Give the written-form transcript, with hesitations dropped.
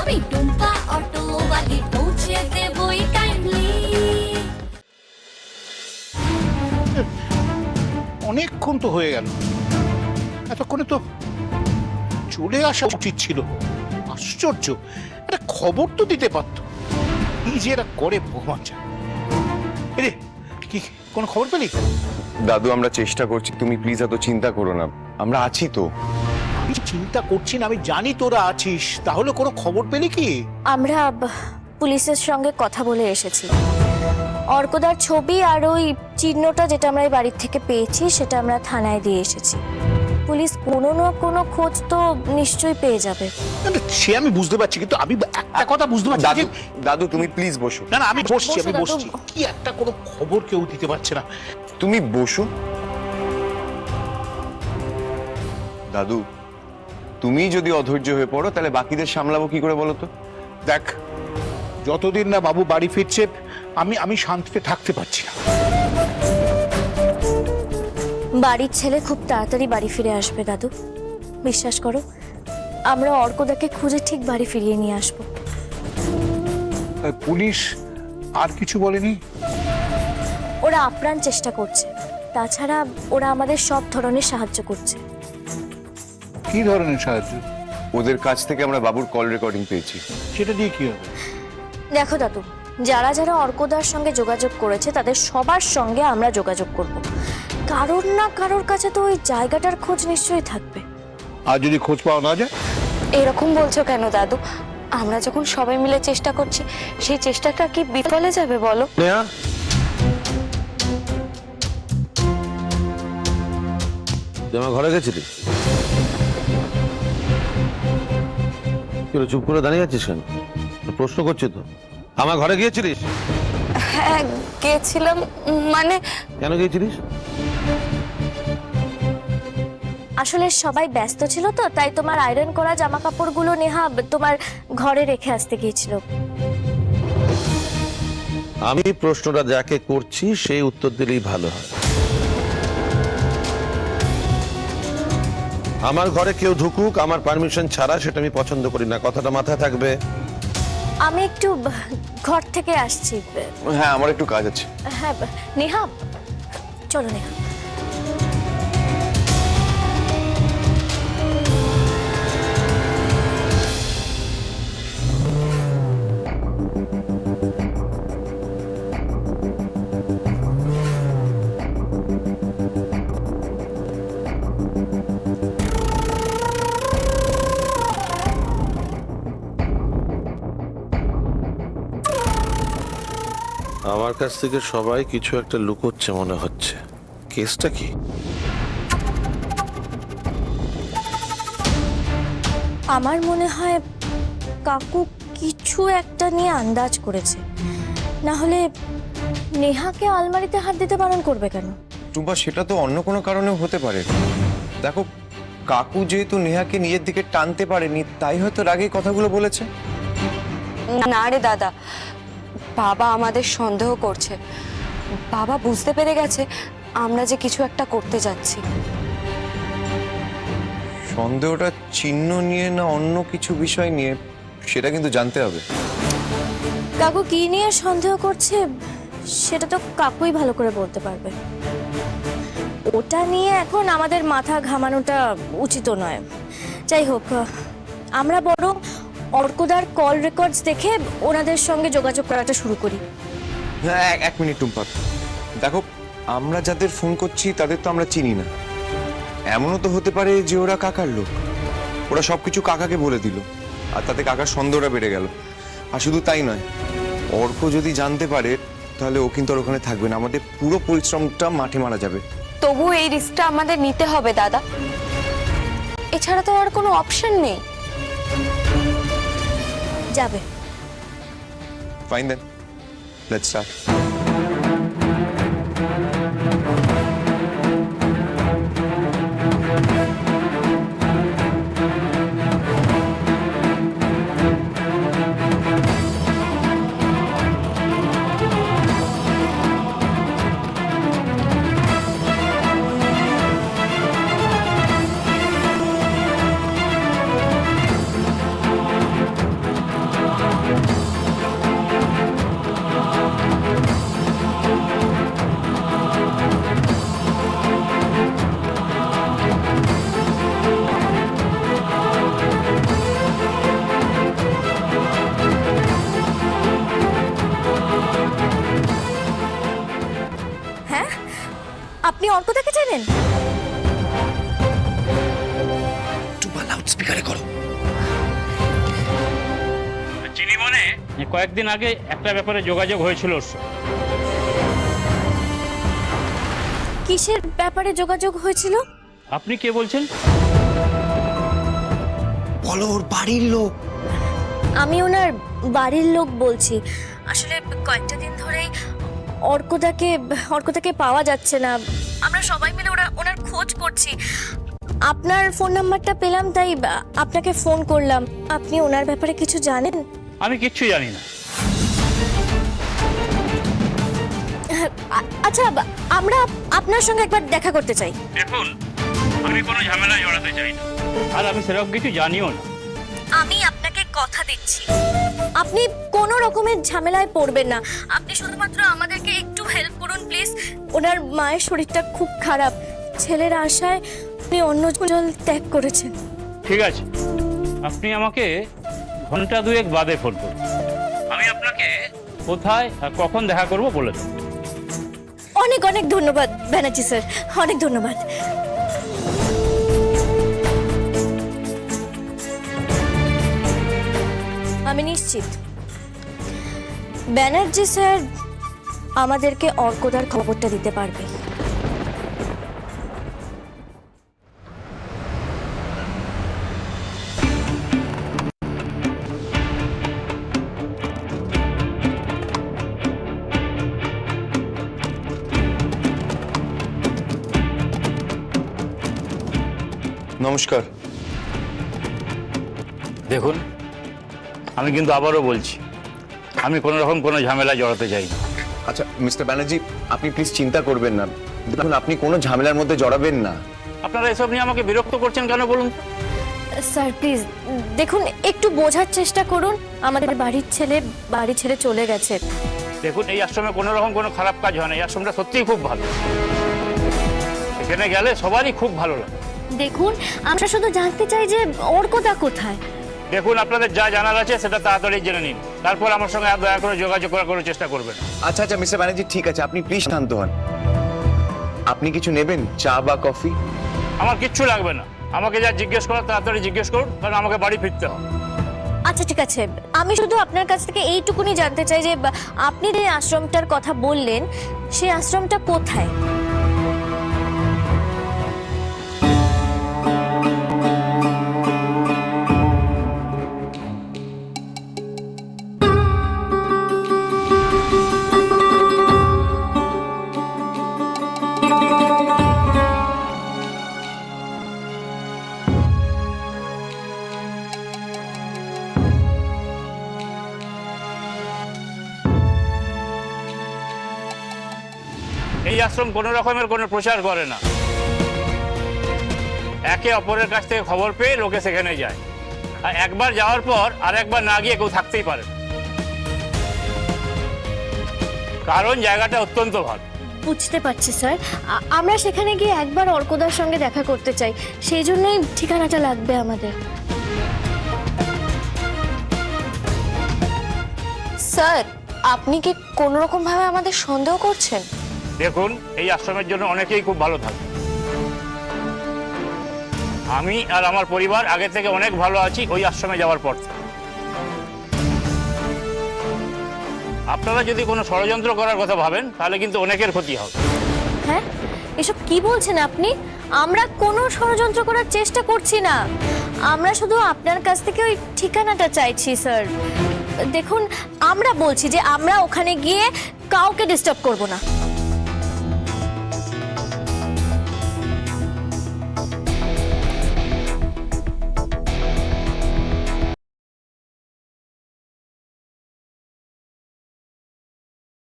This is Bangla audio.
আমি টুম্পা অটোওয়ালি পৌঁছে দেবই টাইমলি। অনেকক্ষণ তো হয়ে গেল, এতক্ষণে তো চলে আসা উচিত ছিল। আশ্চর্য, একটা খবর তো দিতে পারত। কি যে এরা করে ভগবান জানে। এরে কি কোনো খবর পেলি? দাদু আমরা চেষ্টা করছি, তুমি প্লিজ এত চিন্তা করো না, আমরা আছি তো। আমি চিন্তা করছি না, আমি জানি তোরা আছিস, তাহলে কোনো খবর পেলি কি? আমরা পুলিশের সঙ্গে কথা বলে এসেছি। অর্কদার ছবি আর ওই চিহ্নটা যেটা আমরা এই বাড়ির থেকে পেয়েছি সেটা আমরা থানায় দিয়ে এসেছি। পুলিশ কোনো না কোনো খোঁজ তো নিশ্চয়ই পেয়ে যাবে। না, না, সে আমি বুঝতে পারছি, কিন্তু আমি একটা কথা বুঝতে পারছি দাদু যে দাদু তুমি প্লিজ বসো। না না আমি বসছি, আমি বসো, বসছি। দাদু। কি একটা কোনো খবর কেউ দিতে পারছে না। তুমি বসো। দাদু তুমি যদি অধৈর্য হয়ে পড়ো তাহলে বাকিদের সামলাবো কি করে বলো তো? দেখ, যতদিন না বাবু বাড়ি ফিরছে আমি শান্তিতে থাকতে পারছি না। বাড়ির ছেলে খুব তাড়াতাড়ি বাড়ি ফিরে আসবে দাদু, বিশ্বাস করো। আমরা অর্কদাকে খুঁজে ঠিক বাড়ি ফিরিয়ে নিয়ে আসবো। পুলিশ আর কিছু বলেনি? ওরা আপ্রাণ চেষ্টা করছে, তাছাড়া ওরা আমাদের সব ধরনের সাহায্য করছে। কি ধরনের সাহায্য? ওদের কাছ থেকে আমরা বাবুর কল রেকর্ডিং পেয়েছি। সেটা দিয়ে কি হবে? দেখো দাদু, যারা যারা অর্কদার সঙ্গে যোগাযোগ করেছে তাদের সবার সঙ্গে আমরা যোগাযোগ করব। কারোর না কারোর কাছে তো ওই জায়গাটার খোঁজ নিশ্চয়ই থাকবে। আর যদি খোঁজ পাওয়া না যায়? এরকম বলছো কেন দাদু? আমরা যখন সবাই মিলে চেষ্টা করছি, সেই চেষ্টাটা কি বিফলে যাবে বলো? নেহা, তুই আমার ঘরে গেছিলি? কি হলো, চুপ করে দাঁড়িয়ে আছিস কেন? প্রশ্ন করছি তো। আমার ঘরে গিয়েছিলিস? হ্যাঁ গেছিলাম, মানে কেন গিয়েছিলিস? আসলে সবাই ব্যস্ত ছিল তো, তাই তোমার আয়রন করা জামা কাপড়গুলো নেহা তোমার ঘরে রেখে আসতে গিয়েছিল। আমি প্রশ্নটা যাকে করছি সেই উত্তর দিলেই ভালো হয়। আমার ঘরে কেউ ঢুকুক আমার পারমিশন ছাড়া, সেটা আমি পছন্দ করি না, কথাটা মাথায় থাকবে। আমি একটু ঘর থেকে আসছি। হ্যাঁ আমার একটু কাজ আছে। হ্যাঁ নেহা, চলো নেহা। আমার কাছ থেকে সবাই কিছু একটা লুকোচ্ছে মনে হচ্ছে। কেসটা কি? আমার মনে হয় কাকু কিছু একটা নিয়ে আন্দাজ করেছে, না হলে নেহাকে আলমারিতে হাত দিতে বারণ করবে কেন? টুম্পা সেটা তো অন্য কোনো কারণেও হতে পারে। দেখো কাকু যেহেতু নেহাকে নিজের দিকে টানতে পারেনি, তাই হয়তো রাগে কথাগুলো বলেছে। না রে দাদা, বাবা আমাদের সন্দেহ করছে। বাবা বুঝতে পেরে গেছে আমরা যে কিছু একটা করতে যাচ্ছি। সন্দেহটা চিহ্ন নিয়ে না অন্য কিছু বিষয় নিয়ে, সেটা কিন্তু জানতে হবে। কাকু কি নিয়ে সন্দেহ করছে সেটা তো কাকুই ভালো করে বলতে পারবে। ওটা নিয়ে এখন আমাদের মাথা ঘামানোটা উচিত নয়। যাই হোক, আমরা বরং অর্কদার কল রেকর্ডস দেখে ওনাদের সঙ্গে যোগাযোগ করাটা শুরু করি। হ্যাঁ এক মিনিট টুম্পা, দেখো আমরা যাদের ফোন করছি তাদের তো আমরা চিনি না। এমনও তো হতে পারে যে ওরা কাকার লোক, ওরা সবকিছু কাকাকে বলে দিল, আর তাতে কাকার সন্দেহটা বেড়ে গেল। আর শুধু তাই নয়, অর্ক যদি জানতে পারে তাহলে ও কিন্তু আর ওখানে থাকবে না, আমাদের পুরো পরিশ্রমটা মাঠে মারা যাবে। তবু এই রিস্কটা আমাদের নিতে হবে দাদা, এছাড়া তো আর কোনো অপশন নেই। যাবে। Fine then, let's start. আপনি অর্কদাকে চেনেন? টুম্পা লাউড স্পিকারে করো। চিনি মানে কয়েকদিন আগে একটা ব্যাপারে যোগাযোগ হয়েছিল ওর সঙ্গে। কিসের ব্যাপারে যোগাযোগ হয়েছিল? আপনি কে বলছেন? বলো, ওর বাড়ির লোক। আমি ওনার বাড়ির লোক বলছি। আসলে কয়েকটা দিন ধরেই অর্কদাকে পাওয়া যাচ্ছে না। আমরা সবাই মিলে ওনার খোঁজ করছি। আপনার ফোন নাম্বারটা পেলাম, তাই আপনাকে ফোন করলাম। আপনি ওনার ব্যাপারে কিছু জানেন? আমি কিচ্ছু জানি না। আচ্ছা, আমরা আপনার সঙ্গে একবার দেখা করতে চাই। দেখুন, আমি কোনো ঝামেলায় জড়াতে চাই না, আর আমি সেরকম কিছু জানিও না। আমি আপনাকে কথা দিচ্ছি, আপনি কোনো রকমের ঝামেলায় পড়বেন না। আপনি শুধুমাত্র আমাদেরকে একটু হেল্প করুন প্লিজ। ওনার মায়ের শরীরটা খুব খারাপ। ছেলের আশায় উনি অন্য জল ত্যাগ করেছেন। ঠিক আছে, আপনি আমাকে ঘন্টা দুয়েক বাদে ফোন করুন। আমি আপনাকে কোথায় আর কখন দেখা করব বলে দেব। অনেক অনেক ধন্যবাদ ব্যানার্জি স্যার, অনেক ধন্যবাদ। আমি নিশ্চিত ব্যানার্জি স্যার আমাদেরকে অর্কদার খবরটা দিতে পারবে। নমস্কার। দেখুন, আমি কিন্তু আবারও বলছি, আমি কোনো রকম কোনো ঝামেলা জড়াতে চাই না। আচ্ছা মিস্টার ব্যানার্জি, আপনি প্লিজ চিন্তা করবেন না। দেখুন, আপনি কোনো ঝামেলার মধ্যে জড়াবেন না। আপনারা এসব নিয়ে আমাকে বিরক্ত করছেন কেন বলুন? স্যার প্লিজ দেখুন, একটু বোঝার চেষ্টা করুন। আমাদের বাড়ি ছেড়ে চলে গেছে। দেখুন, এই আশ্রমে কোনো রকম কোনো খারাপ কাজ হয় না। এই আশ্রমটা সত্যিই খুব ভালো। এখানে গেলে সবারই খুব ভালো লাগে। দেখুন, আমরা শুধু জানতে চাই যে অর্কদা কোথায়। দেখুন, আপনাদের যা জানার আছে সেটা তাড়াতাড়ি জেনে নিন, তারপর আমার সঙ্গে আর দয়া করে যোগাযোগ করার চেষ্টা করবেন। আচ্ছা আচ্ছা মিস্টার ব্যানার্জি, ঠিক আছে, আপনি প্লিজ শান্ত হন। আপনি কিছু নেবেন, চা বা কফি? আমার কিচ্ছু লাগবে না। আমাকে যা জিজ্ঞেস করার তাড়াতাড়ি জিজ্ঞেস করুন, কারণ আমাকে বাড়ি ফিরতে হবে। আচ্ছা ঠিক আছে, আমি শুধু আপনার কাছ থেকে এইটুকুনি জানতে চাই যে আপনি যে আশ্রমটার কথা বললেন, সেই আশ্রমটা কোথায়? এই আশ্রম কোনো রকমের কোনো প্রচার করে না। একে অপরের কাছ থেকে খবর পেয়ে লোকে সেখানে যায়, আর একবার যাওয়ার পর আর একবার না গিয়ে কেউ থাকতেই পারে না, কারণ জায়গাটা অত্যন্ত ভালো। বুঝতে পারছি স্যার, আমরা সেখানে গিয়ে একবার অর্কদার সঙ্গে দেখা করতে চাই, সেই জন্যই ঠিকানাটা লাগবে আমাদের। স্যার, আপনি কি কোনো রকম ভাবে আমাদের সন্দেহ করছেন? দেখুন, এই আশ্রমের জন্য অনেকেই খুব ভালো থাকে। আমি আর আমার পরিবার আগে থেকে অনেক ভালো আছি ওই আশ্রমে যাওয়ার পর থেকে। আপনারা যদি কোনো ষড়যন্ত্র করার কথা ভাবেন, তাহলে কিন্তু অনেকের ক্ষতি হবে। হ্যাঁ, এসব কি বলছেন আপনি? আমরা কোনো ষড়যন্ত্র করার চেষ্টা করছি না। আমরা শুধু আপনার কাছ থেকে ওই ঠিকানাটা চাইছি স্যার। দেখুন, আমরা বলছি যে আমরা ওখানে গিয়ে কাউকে ডিস্টার্ব করব না।